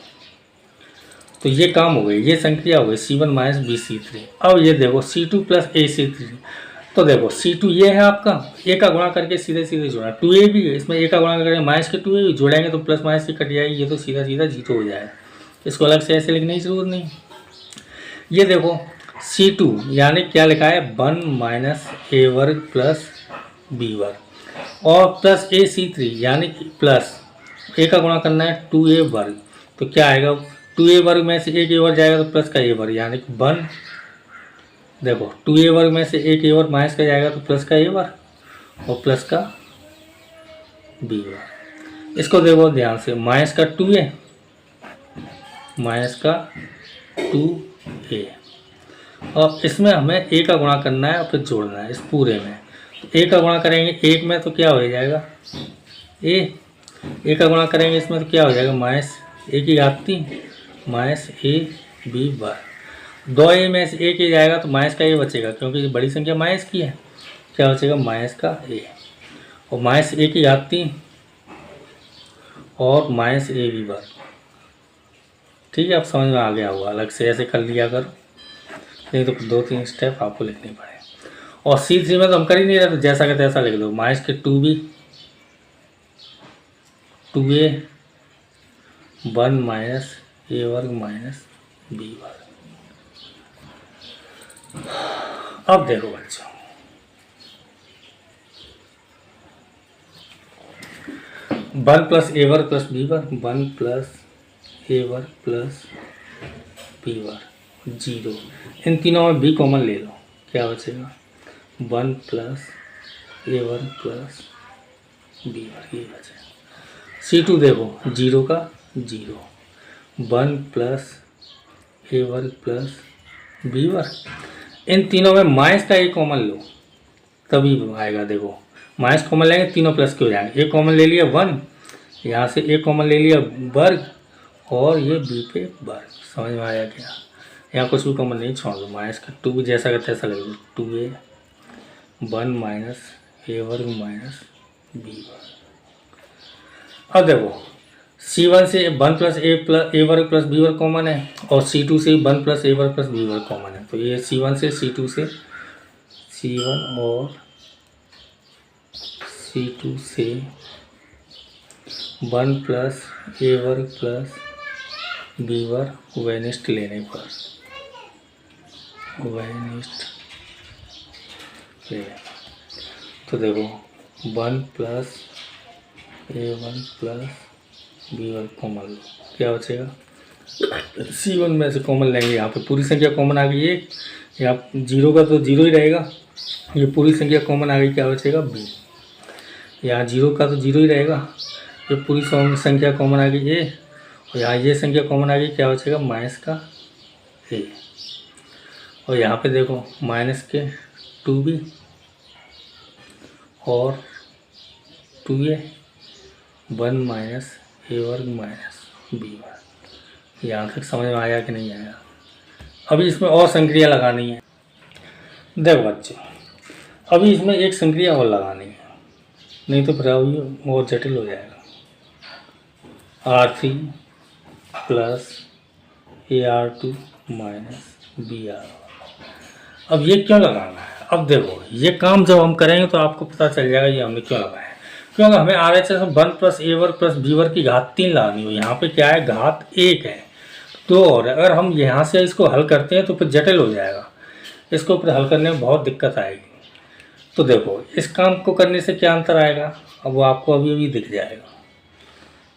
Speaker 1: तो ये काम हो गई, ये संक्रिया हो गई C1 माइनस BC3। अब ये देखो C2 प्लस AC3, तो देखो C2 ये है आपका, a का गुणा करके सीधे सीधे जोड़ा, 2ab है इसमें a का गुणा करके माइनस के 2ab जोड़ेंगे तो प्लस माइनस की कट जाएगी, ये तो सीधा सीधा 0 हो जाएगा। इसको अलग से ऐसे लिखने की जरूरत नहीं। ये देखो C2 यानी क्या लिखा है 1 माइनस ए वर्ग प्लस बी वर्ग, और प्लस AC3 यानी प्लस a का गुणा करना है 2a वर्ग, तो क्या आएगा 2a वर्ग में से एक a वर्ग जाएगा तो प्लस का a वर्ग, यानी 1, देखो 2a वर्ग में से एक a वर्ग माइनस का जाएगा तो प्लस का a वर्ग, और प्लस का b वर्ग। इसको देखो ध्यान से, माइनस का 2a माइनस का 2a। और इसमें हमें a का गुणा करना है और फिर जोड़ना है इस पूरे में। तो a का गुणा करेंगे 1 में तो क्या हो जाएगा a का गुणा करेंगे इसमें तो क्या हो जाएगा माइनस a की घात 3 minus a b bar. 2a में से a जाएगा तो माइनस का a बचेगा, क्योंकि बड़ी संख्या माइनस की है। क्या बचेगा माइनस का a और माइनस a की घात 3 और माइनस a b बार। ठीक है, अब समझ में आ गया होगा। अलग से ऐसे कर लिया करो, नहीं तो 2-3 स्टेप आपको लिखने पड़े। और C3 में तो हम कर ही नहीं रहे, तो जैसा का तैसा लिख दो। माइनस के 2b 2a 1 माइनस a वर्ग माइनस b वर्ग। अब देखो बच्चों, 1 प्लस a वर्ग प्लस b वर्ग 1 प्लस a वर्ग प्लस b वर्ग 0। इन तीनों में b कॉमन ले लो, क्या बचेगा 1 प्लस a वर्ग प्लस b वर्ग, ये बचेगा। C2 देखो 0 का 0 1 प्लस a वर्ग प्लस b वर्ग। इन तीनों में माइनस का एक कॉमन लो तभी आएगा। देखो माइनस कॉमन लेंगे तीनों प्लस के हो जाएंगे। एक कॉमन ले लिया 1, यहाँ से एक कॉमन ले लिया वर्ग और ये b पे वर्ग। समझ में आया क्या? यहाँ कुछ भी कॉमन नहीं छोड़ दो। माइनस का 2 भी जैसा का तैसा लगे 2a 1 माइनस a वर्ग माइनस b वर्ग। अब देखो C1 से 1 प्लस a वर्ग प्लस b वर्ग कॉमन है और C2 से 1 प्लस a वर्ग प्लस b वर्ग कॉमन है। तो ये C1 से C2 से C1 और C2 से 1 प्लस a वर्ग प्लस b वर्ग वेनिस्ट लेने पर तो देखो 1 प्लस a1 प्लस b वर्ग कॉमन लो, क्या बचेगा C1 में से कॉमन लेंगे। यहाँ पे पूरी संख्या कॉमन आ गई एक, यहाँ 0 का तो 0 ही रहेगा। ये पूरी संख्या कॉमन आ गई, क्या बचेगा b। यहाँ 0 का तो 0 ही रहेगा। ये पूरी संख्या कॉमन आ गई a और यहाँ ये संख्या कॉमन आ गई, क्या बचेगा माइनस का a। और यहाँ पे देखो माइनस के 2b और 2a 1 माइनस a वर्ग माइनस b वर्ग। यहाँ तक समझ में आया कि नहीं आया? अभी इसमें और संक्रिया लगानी है। देखो बच्चों, अभी इसमें एक संक्रिया और लगानी है, नहीं तो फिर अभी और जटिल हो जाएगा। R3 plus AR2 minus BR। अब ये क्यों लगाना है? अब देखो ये काम जब हम करेंगे तो आपको पता चल जाएगा ये हमने क्यों लगाया है। क्योंकि हमें RHS में 1 प्लस a वर्ग प्लस b वर्ग की घात 3 लगानी हो। यहाँ पे क्या है घात 1 है। तो और अगर हम यहाँ से इसको हल करते हैं तो फिर जटिल हो जाएगा, इसको फिर हल करने में बहुत दिक्कत आएगी। तो देखो इस काम को करने से क्या अंतर आएगा, अब वो आपको अभी अभी दिख जाएगा।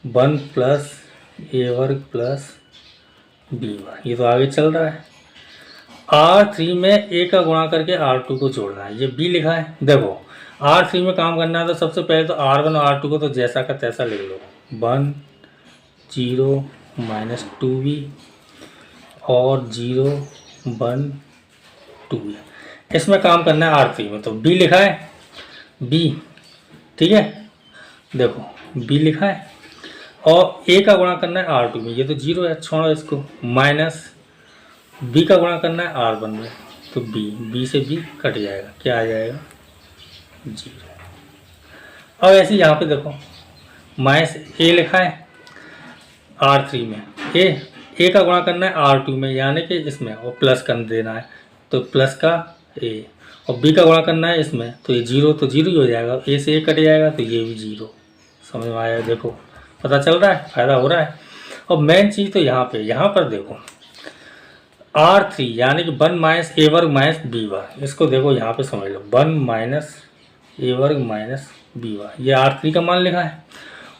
Speaker 1: 1 प्लस a वर्ग प्लस b वर्ग, ये तो आगे चल रहा है। R3 में a का गुणा करके R2 को जोड़ना है, ये b लिखा है। देखो R3 में काम करना है तो सबसे पहले तो R1 और R2 को तो जैसा का तैसा लिख लो। 1 0 माइनस 2b और 0 1 2b। इसमें काम करना है R3 में, तो b लिखा है b, ठीक है। देखो b लिखा है और a का गुणा करना है R2 में, ये तो 0 है छोड़ो इसको। माइनस b का गुणा करना है R1 में, तो b से b कट जाएगा, क्या आ जाएगा 0। अब ऐसे यहाँ पे देखो माइनस a लिखा है R3 में, a का गुणा करना है R2 में यानी कि इसमें, और प्लस कर देना है तो प्लस का a, और b का गुणा करना है इसमें, तो ये 0 तो 0 ही हो जाएगा, a से a कट जाएगा तो ये भी 0। समझ में आया? देखो पता चल रहा है, फायदा हो रहा है। और मेन चीज़ तो यहाँ पर देखो R3 यानी कि 1 माइनस a वर्ग माइनस b वर्ग, इसको देखो यहाँ पे समझ लो 1 माइनस a वर्ग माइनस b वर्ग, ये R3 का मान लिखा है।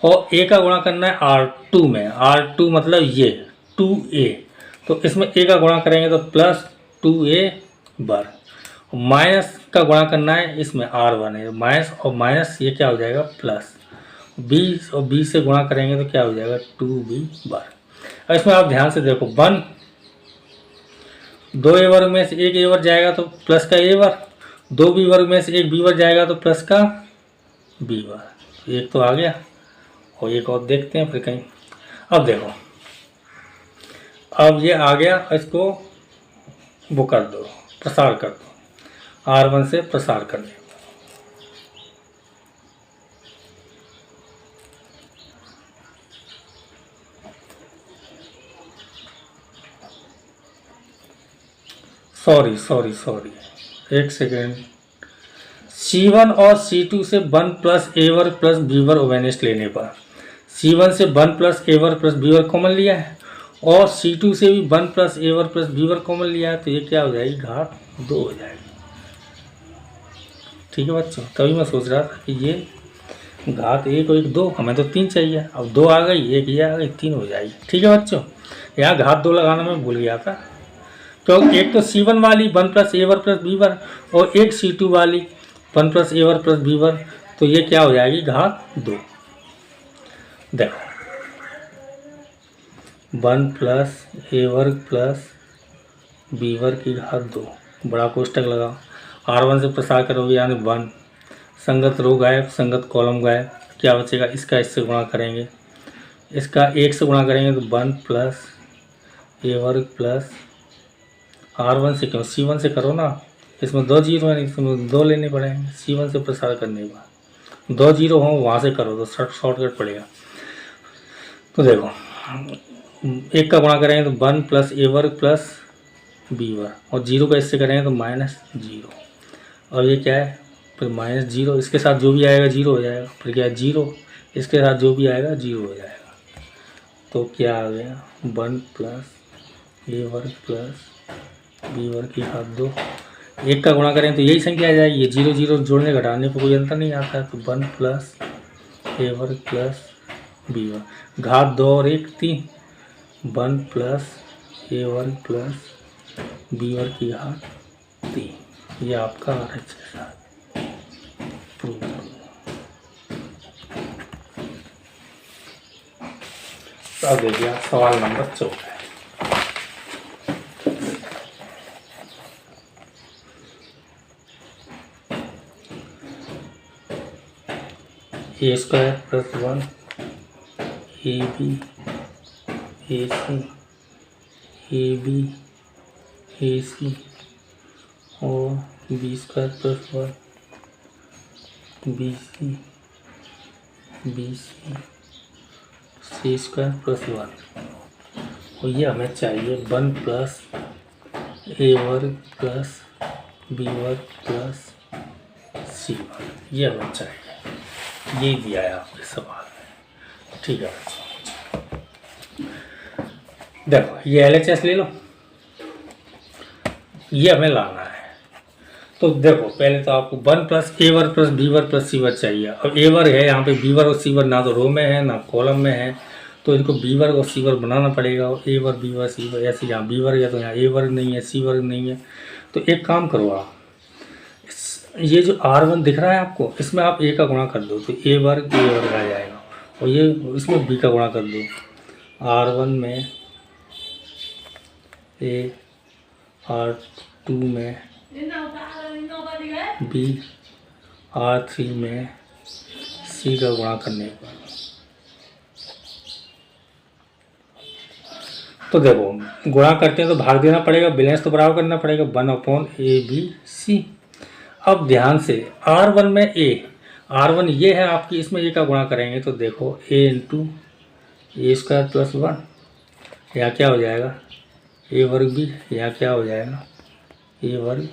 Speaker 1: और a का गुणा करना है R2 में, R2 मतलब ये 2a, तो इसमें a का गुणा करेंगे तो प्लस 2a वर्ग, माइनस का गुणा करना है इसमें R1 है माइनस, और माइनस ये क्या हो जाएगा प्लस, b और b से गुणा करेंगे तो क्या हो जाएगा 2b वर्ग। और इसमें आप ध्यान से देखो 1 दो ए वर्ग में से एक ए वर्ग जाएगा तो प्लस का ए वर्ग, दो बी वर्ग में से एक बी वर्ग जाएगा तो प्लस का बी वर्ग। एक तो आ गया और एक और देखते हैं फिर कहीं। अब देखो, अब ये आ गया, इसको वो कर दो, प्रसार कर दो, R1 से प्रसार कर दो। सॉरी एक सेकेंड। C1 और C2 से 1 प्लस ए वर्ग प्लस बी वर्ग ओवेनिस्ट लेने पर C1 से 1 प्लस ए वर्ग प्लस बी वर्ग कॉमन लिया है और C2 से भी 1 प्लस ए वर्ग प्लस बी वर्ग कॉमन लिया है, तो ये क्या हो जाएगी, घात 2 हो जाएगी। ठीक है बच्चों, तभी मैं सोच रहा था कि ये घात 1 और 1 2, हमें तो 3 चाहिए, अब 2 आ गई, 1 ये आ गई, 3 हो जाएगी। ठीक है बच्चों, यहाँ घात 2 लगाना मैं भूल गया था, क्योंकि एक तो C1 वाली 1 प्लस ए वर्ग प्लस बी वर्ग और एक C2 वाली 1 प्लस ए वर्ग प्लस बी वर्ग, तो ये क्या हो जाएगी, घात 2। देखो 1 प्लस ए वर्ग प्लस बी वर्ग की घात 2, बड़ा कोष्टक लगाओ, R1 से प्रसार करोगे यानी 1, संगत रो गायब, संगत कॉलम गायब, क्या बचेगा, इसका इससे गुणा करेंगे, इसका 1 से गुणा करेंगे तो 1 प्लस ए वर्ग प्लस R1 से, क्यों C1 से करो ना, इसमें 2 जीरो है, इसमें 2 लेने पड़ेंगे, C1 से प्रसार करने के बाद 2 जीरो हो वहाँ से करो तो शॉर्टकट पड़ेगा। तो देखो 1 का गुणा करेंगे तो 1 प्लस ए वर्ग प्लस बी वर्ग और 0 का इससे करेंगे तो -0, और ये क्या है, फिर -0, इसके साथ जो भी आएगा 0 हो जाएगा, फिर क्या है 0, इसके साथ जो भी आएगा 0 हो जाएगा, तो क्या आ गया, 1 प्लस ए वर्ग प्लस बी वर्ग की घात 2। 1 का गुणा करें तो यही संख्या आ जाएगी, ये 0 0 जोड़ने घटाने पर कोई अंतर नहीं आता है, तो 1 प्लस ए वर्ग प्लस बी वर्ग, घात 2 और 1 3, 1 प्लस ए वर्ग प्लस बी वर्ग की घात 3, ये आपका RHS के साथ प्रूव कर दो। अब देखिए सवाल number 14, A square plus 1 A B A C और B square plus 1 B C C square plus 1, और ये हमें चाहिए 1 प्लस ए वर्ग प्लस बी वर्ग प्लस सी वर्ग, ये हमें चाहिए, ये दिया है आपके सवाल में। ठीक है, देखो ये LHS ले लो, ये हमें लाना है, तो देखो पहले तो आपको 1 प्लस ए वर्ग प्लस बी वर्ग प्लस सी वर्ग चाहिए। अब ए वर्ग है यहाँ पे, बी वर्ग और सी वर्ग ना तो रो में है ना कॉलम में है, तो इनको बी वर्ग और सी वर्ग बनाना पड़ेगा, और ए वर्ग बी वर्ग सी वर्ग, ऐसे यहाँ बी वर्ग है तो यहाँ ए वर्ग नहीं है, सी वर्ग नहीं है, तो एक काम करो आप, ये जो R1 दिख रहा है आपको, इसमें आप ए का गुणा कर दो तो ए वर्ग आ जाएगा, और ये इसमें बी का गुणा कर दो, R1 में ए, R2 में बी, R3 में सी का गुणा करने पर, तो देखो गुणा करते हैं तो भाग देना पड़ेगा, बैलेंस तो बराबर करना पड़ेगा, 1/AB/C। अब ध्यान से R1 में ए, R1 ये है आपकी, इसमें ए का गुणा करेंगे तो देखो a into A square plus 1, यहाँ क्या हो जाएगा, ए वर्ग बी, यहाँ क्या हो जाएगा, ए वर्ग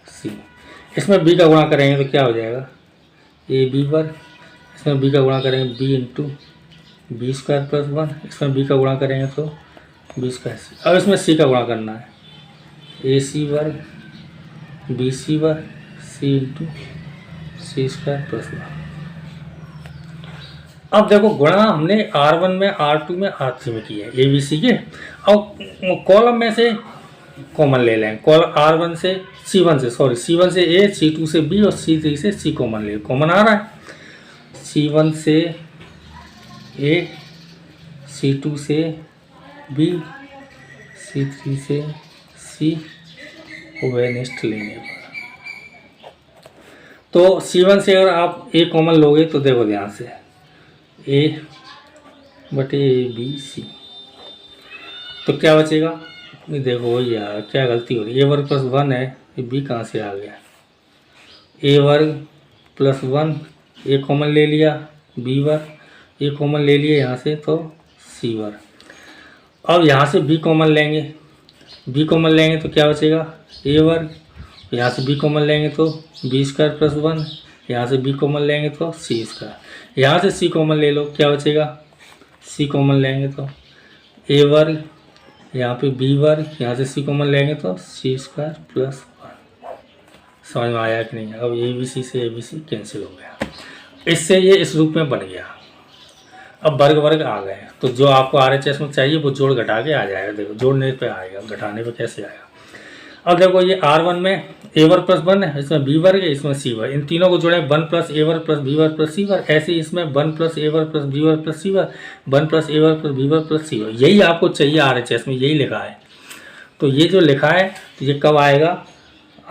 Speaker 1: सी। इसमें बी का गुणा करेंगे तो क्या हो जाएगा, ए बी वर्ग, इसमें बी का गुणा करेंगे b into b square plus 1, इसमें बी का गुणा करेंगे तो बी स्क्वायर सी। अब इसमें सी का गुणा करना है, ए सी वर्ग बी सी वर्ग सी इंटू सी स्क्वायर प्लस 1। अब देखो गुणा हमने R1 में, R2 में, R3 में किया है, ए बी सी के। अब कॉलम में से कॉमन ले लें, कॉलम R1 से C1 से, सॉरी C1 से A, C2 से B और C3 से C कॉमन ले, कॉमन आ रहा है, C1 से A, C2 से B, C3 से C। C ओवेनिस्ट लेने पर। तो C1 से अगर आप A कॉमन लोगे तो देखो ध्यान से A बटे ABC, तो क्या बचेगा? ये देखो यार क्या गलती हो रही है, A वर्ग प्लस 1 है, ये B कहाँ से आ गया? A वर्ग प्लस 1 A कॉमन ले लिया, B वर्ग A कॉमन ले लिया यहाँ से तो C वर्ग। अब यहाँ से B कॉमन लेंगे, B कॉमन लेंगे तो क्या बचेगा? A वर्ग, यहाँ से B कॉमन लेंगे तो B स्क्वायर प्लस 1, यहाँ से B कॉमन लेंगे तो C स्क्वायर, यहाँ से C कॉमन ले लो, क्या बचेगा? C कॉमन लेंगे तो A वर्ग, यहाँ पे B वर्ग, यहाँ से C कॉमन लेंगे तो C स्क्वायर प्लस 1। समझ में आया कि नहीं? अब ABC से ABC कैंसिल हो गया, इससे ये इस रूप में बन गया। अब वर्ग वर्ग आ गए, तो जो आपको RHS में चाहिए वो जोड़ घटा के आ जाएगा। देखो जोड़ने पे आएगा, घटाने पे कैसे आएगा? अब देखो ये R1 में A वर्ग प्लस 1 है, इसमें B वर्ग है, इसमें C वर्ग, इन तीनों को जोड़े 1 प्लस A वर्ग प्लस B वर्ग प्लस C वर्ग। ऐसे ही इसमें 1 प्लस A वर्ग प्लस B वर्ग प्लस C वर्ग, 1 प्लस A वर्ग प्लस B वर्ग प्लस C वर्ग। यही आपको चाहिए RHS में, यही लिखा है। तो ये जो लिखा है तो ये कब आएगा?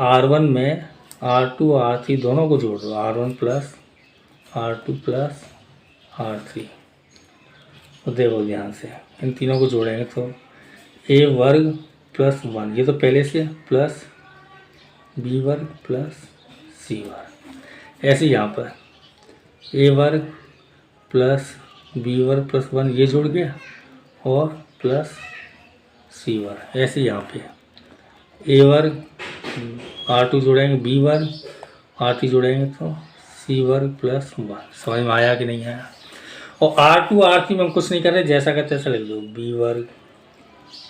Speaker 1: R1 में R2 R3 दोनों को जोड़ दो, R1 plus R2 plus R3। तो देखो ध्यान से इन तीनों को जोड़ेंगे तो A वर्ग प्लस 1, ये तो पहले से, प्लस B वर्ग प्लस C वर्ग। ऐसे यहाँ पर A वर्ग प्लस B वर्ग प्लस 1 ये जुड़ गया और प्लस C वर्ग। ऐसे यहाँ पे A वर्ग R2 जोड़ेंगे, B वर्ग R3 जोड़ेंगे तो C वर्ग प्लस 1। समझ में आया कि नहीं आया? और R2 R3 में हम कुछ नहीं कर रहे, जैसा का तैसा लिख दो, B वर्ग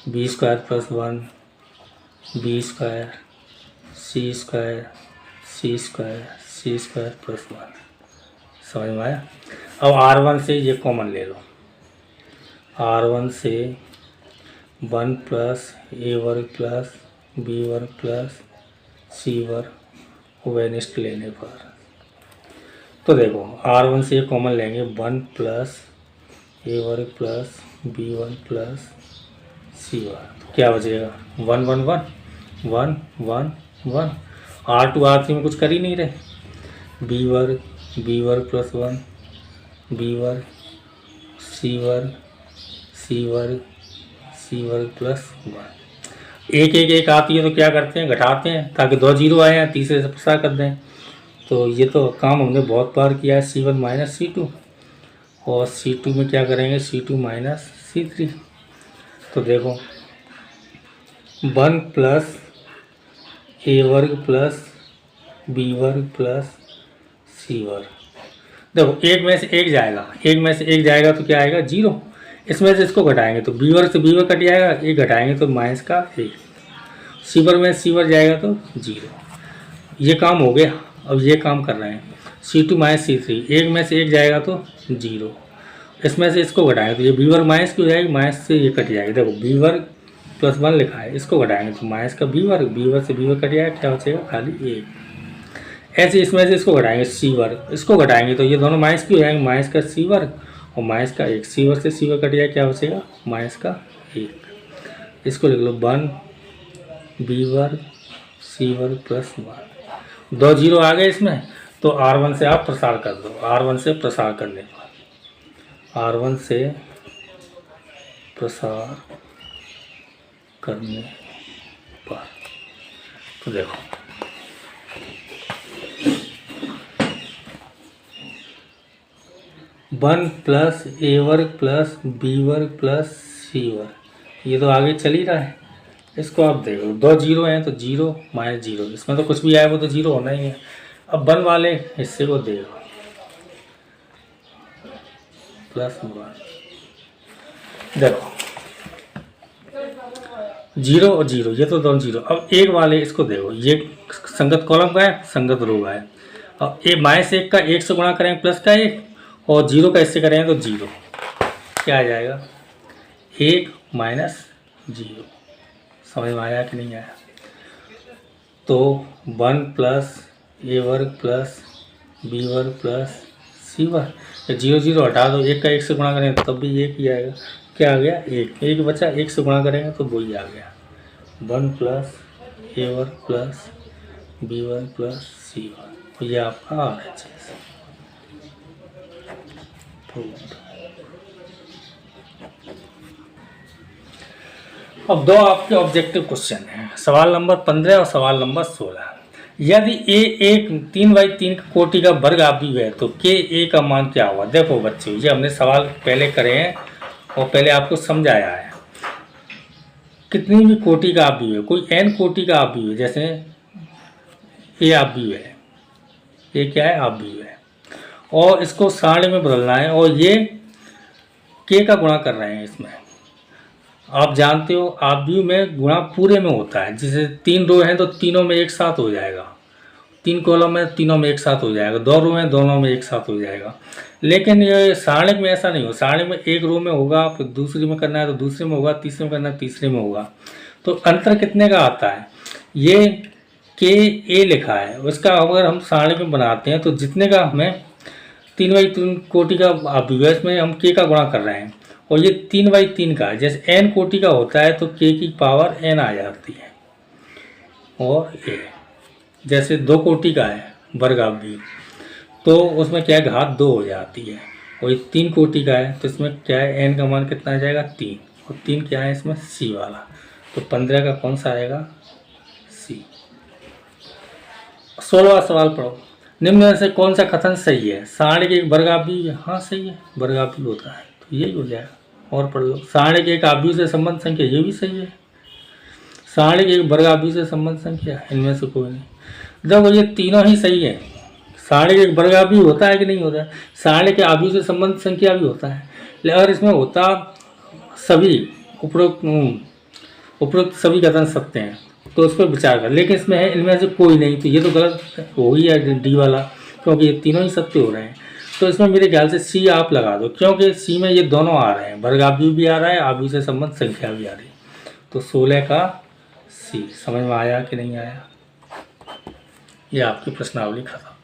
Speaker 1: B square plus 1 B square C square C square C square plus 1। समझ में आया? अब R1 से ये कॉमन ले लो, R1 से 1 प्लस A वर्ग प्लस B वर्ग प्लस C वर्ग ओवेनिस्ट लेने पर। तो देखो R1 से ये कॉमन लेंगे, 1 प्लस A वर्ग प्लस B वर्ग प्लस C वर्ग, तो क्या बचेगा? 1 1 1 1 1 1। R2 R3 में कुछ कर ही नहीं रहे, B वर्ग प्लस 1 B वर्ग C वर्ग C वर्ग C वर्ग प्लस 1। एक एक एक आती है तो क्या करते हैं? घटाते हैं ताकि 2 जीरो आए हैं, तीसरे से प्रसार कर दें। तो ये तो काम हमने बहुत बार किया है, C1 माइनस C2, और C2 में क्या करेंगे? C2 minus C3। तो देखो 1 प्लस A वर्ग प्लस B वर्ग प्लस C वर्ग। देखो एक में से एक जाएगा, एक में से एक जाएगा तो क्या आएगा? 0। इसमें से इसको घटाएंगे तो B वर्ग से B वर्ग कट जाएगा, एक घटाएंगे तो माइनस का 1। C वर्ग में C वर्ग जाएगा तो 0। ये काम हो गया। अब ये काम कर रहे हैं C2 माइनस C3, एक में से एक जाएगा तो 0, इसमें से इसको घटाएंगे तो ये B वर्ग माइनस की हो जाएगी, माइनस से ये कट जाएगी। देखो B वर्ग प्लस 1 लिखा है, इसको घटाएंगे तो माइनस का B वर्ग से B वर्ग कट जाएगा, क्या बचेगा? खाली 1। ऐसे इसमें से इसको घटाएंगे C वर्ग, इसको घटाएंगे तो ये दोनों माइनस की हो जाएंगे, माइनस का C वर्ग और माइनस का 1। C वर्ग से C वर्ग कट जाएगा, क्या बचेगा? माइनस का 1। इसको लिख लो 1 B वर्ग C वर्ग प्लस 1। 2 जीरो आ गए इसमें, तो R1 से आप प्रसार कर दो। R1 से प्रसार करने पर, R1 से प्रसार करने पर, तो देखो वन प्लस A वर्ग प्लस B वर्ग प्लस C वर्ग, ये तो आगे चल ही रहा है। इसको आप देखो 2 जीरो हैं तो 0 माइनस 0, इसमें तो कुछ भी आए वो तो 0 होना ही है। अब 1 वाले हिस्से को देखो, प्लस 1, देखो 0 और 0, ये तो दोनों 0। अब 1 वाले इसको देखो, ये संगत कॉलम का है, संगत रो का है। अब ये माइनस 1 का 1 से गुणा करेंगे प्लस का 1, और 0 का इससे करेंगे तो 0, क्या आ जाएगा? 1 माइनस 0। समझ में आया कि नहीं आया? तो 1 प्लस A वर्ग प्लस B वर्ग प्लस C वर्ग, 0 0 हटा दो, 1 का 1 से गुणा करेंगे तब भी 1 ही आएगा। क्या आ गया? 1 बचा, 1 से गुणा करेंगे तो 2 ही आ गया। 1 plus A1 plus B1 plus C1, तो ये आपका RHS प्रूव्ड। अब दो आपके ऑब्जेक्टिव क्वेश्चन हैं, सवाल नंबर 15 और सवाल नंबर 16। यदि ए एक 3/3 कोटि का वर्ग आव्यूह है तो के ए का मान क्या होगा। देखो बच्चों, ये हमने सवाल पहले करे हैं और पहले आपको समझाया है। कितनी भी कोटि का आव्यूह है, कोई n कोटि का आव्यूह है, जैसे ए आव्यूह है, ये क्या है, आव्यूह है, और इसको सारणी में बदलना है और ये के का गुणा कर रहे हैं। इसमें आप जानते हो आव्यूह में गुणा पूरे में होता है, जैसे 3 रो हैं तो तीनों में एक साथ हो जाएगा, 3 कॉलम है तीनों में एक साथ हो जाएगा, 2 रो हैं दोनों में एक साथ हो जाएगा। लेकिन ये सारणी में ऐसा नहीं हो, सारणी में एक रो में होगा, फिर दूसरी में करना है तो दूसरे में होगा, तीसरे में करना है तीसरे में होगा। तो अंतर कितने का आता है, ये के ए लिखा है, उसका अगर हम सारणी में बनाते हैं तो जितने का हमें 3/3 कोटि का आव्यूह में हम के का गुणा कर रहे हैं, और ये 3/3 का है, जैसे n कोटि का होता है तो के की पावर n आ जाती है, और ए जैसे 2 कोटि का है वर्ग आव्यूह तो उसमें क्या है, घात 2 हो जाती है, और ये 3 कोटि का है तो इसमें क्या है, n का मान कितना आ जाएगा 3, और 3 क्या है इसमें c वाला, तो 15 का कौन सा आएगा, c। 16वां सवाल पढ़ो, निम्न में से कौन सा कथन सही है। सारणी के एक वर्ग आव्यूह, हाँ सही है, वर्ग आव्यूह होता है तो यही हो जाएगा। और पढ़ लो, सारणी के एक आव्यूह से संबंध संख्या, ये भी सही है, सारणी के एक वर्ग आव्यूह से संबंध संख्या, इनमें से कोई नहीं। देखो ये तीनों ही सही है, सारणी के एक वर्ग आव्यूह होता है कि नहीं होता है, सारणी के आव्यूह से संबंध संख्या भी होता है, अगर इसमें होता सभी उपरोक्त सभी कथन सत्य हैं तो उस पर विचार कर, लेकिन इसमें है इनमें से कोई नहीं, तो ये तो गलत हो ही है डी वाला, क्योंकि ये तीनों ही सत्य हो रहे हैं। तो इसमें मेरे ख्याल से सी आप लगा दो, क्योंकि सी में ये दोनों आ रहे हैं, वर्ग आव्यूह भी आ रहा है, आव्यूह से संबंध संख्या भी आ रही है, तो 16 का सी। समझ में आया कि नहीं आया, ये आपकी प्रश्नावली खत्म।